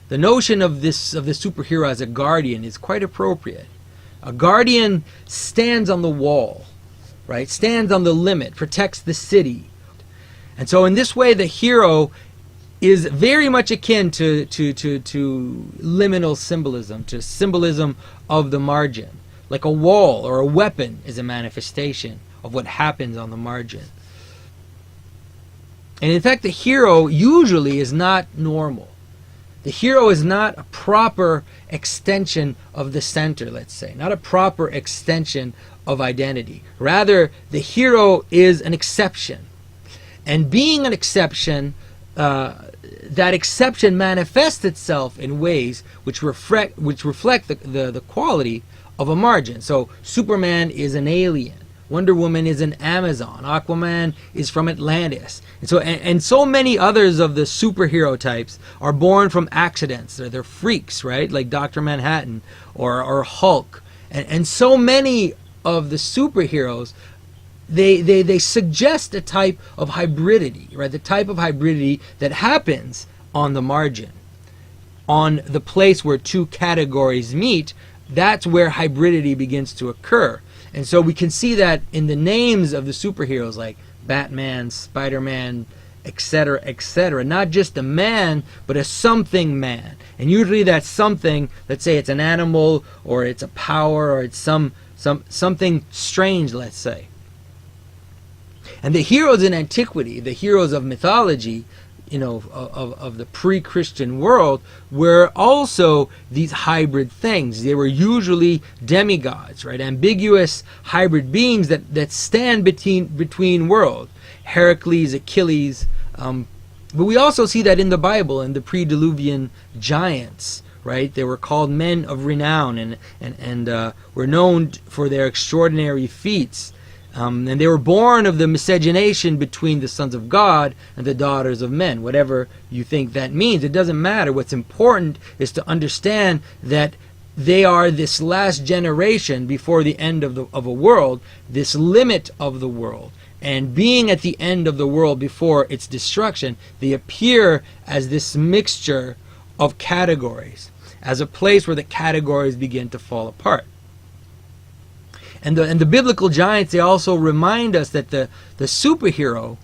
the notion of the superhero as a guardian is quite appropriate. A guardian stands on the wall, right? Stands on the limit, protects the city. And so in this way, the hero is very much akin to liminal symbolism, to symbolism of the margin. Like a wall or a weapon is a manifestation of what happens on the margin. And in fact, the hero usually is not normal. The hero is not a proper extension of the center, let's say, not a proper extension of identity. Rather, the hero is an exception. And being an exception, that exception manifests itself in ways which reflect the quality of a margin. So Superman is an alien. Wonder Woman is an Amazon. Aquaman is from Atlantis. And so many others of the superhero types are born from accidents. They're freaks, right? Like Dr. Manhattan or Hulk. And so many of the superheroes, they suggest a type of hybridity, right? The type of hybridity that happens on the margin. On the place where two categories meet, that's where hybridity begins to occur. And so we can see that in the names of the superheroes like Batman, Spider-Man, etc., etc. Not just a man, but a something man. And usually that's something, let's say it's an animal, or it's a power, or it's something strange, let's say. And the heroes in antiquity, the heroes of mythology, of the pre-Christian world, were also these hybrid things. They were usually demigods, right? Ambiguous hybrid beings that stand between worlds. Heracles, Achilles. But we also see that in the Bible, in the pre-Diluvian giants, right? They were called men of renown and were known for their extraordinary feats. And they were born of the miscegenation between the sons of God and the daughters of men. Whatever you think that means, it doesn't matter. What's important is to understand that they are this last generation before the end of a world, this limit of the world. And being at the end of the world before its destruction, they appear as this mixture of categories, as a place where the categories begin to fall apart. And the biblical giants, they also remind us that the superhero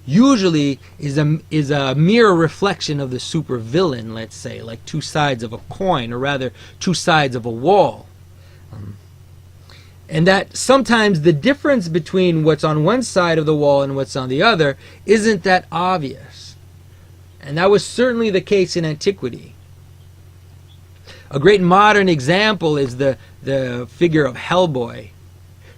usually is a mere reflection of the supervillain, let's say, like two sides of a coin, or rather two sides of a wall. And that sometimes the difference between what's on one side of the wall and what's on the other isn't that obvious. And that was certainly the case in antiquity. A great modern example is the figure of Hellboy,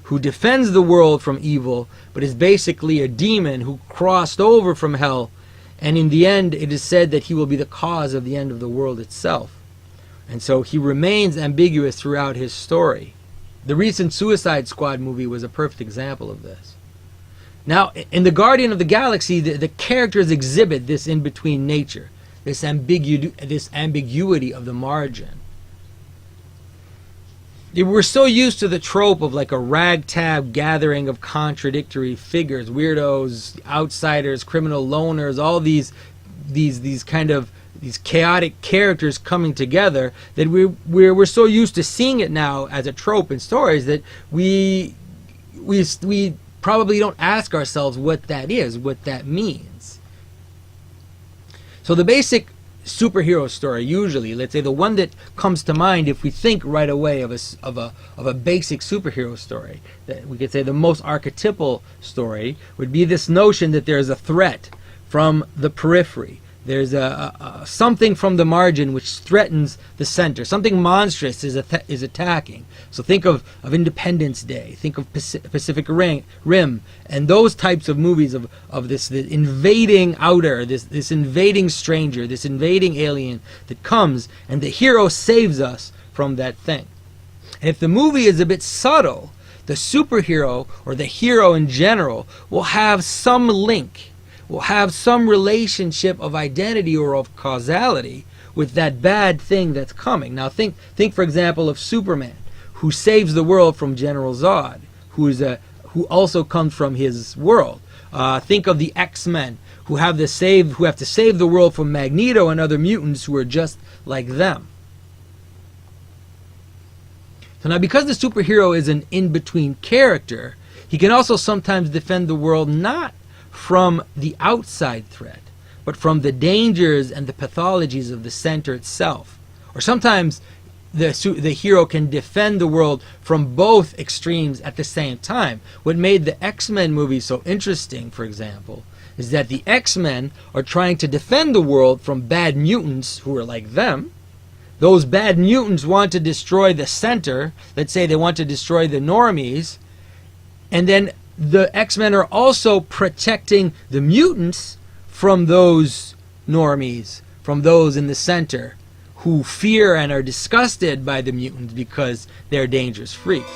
who defends the world from evil, but is basically a demon who crossed over from hell, and in the end it is said that he will be the cause of the end of the world itself. And so he remains ambiguous throughout his story. The recent Suicide Squad movie was a perfect example of this. Now, in The Guardian of the Galaxy, the characters exhibit this in-between nature, this ambiguity of the margin. We're so used to the trope of like a ragtag gathering of contradictory figures, weirdos, outsiders, criminal loners, all these chaotic characters coming together, that we're so used to seeing it now as a trope in stories that we probably don't ask ourselves what that is, what that means. So the basic superhero story, usually, let's say the one that comes to mind if we think right away of a basic superhero story, that we could say the most archetypal story would be this notion that there's a threat from the periphery. There's something from the margin which threatens the center. Something monstrous is attacking. So think of Independence Day. Think of Pacific Rim, and those types of movies of this invading outer, this invading stranger, this invading alien that comes, and the hero saves us from that thing. And if the movie is a bit subtle, the superhero or the hero in general will have some link, will have some relationship of identity or of causality with that bad thing that's coming. Now think for example of Superman, who saves the world from General Zod, who also comes from his world. Think of the X-Men, who have to save the world from Magneto and other mutants who are just like them. So now, because the superhero is an in-between character, he can also sometimes defend the world not from the outside threat, but from the dangers and the pathologies of the center itself. Or sometimes the hero can defend the world from both extremes at the same time. What made the X-Men movies so interesting, for example, is that the X-Men are trying to defend the world from bad mutants who are like them. Those bad mutants want to destroy the center. Let's say they want to destroy the normies. And then the X-Men are also protecting the mutants from those normies, from those in the center who fear and are disgusted by the mutants because they're dangerous freaks.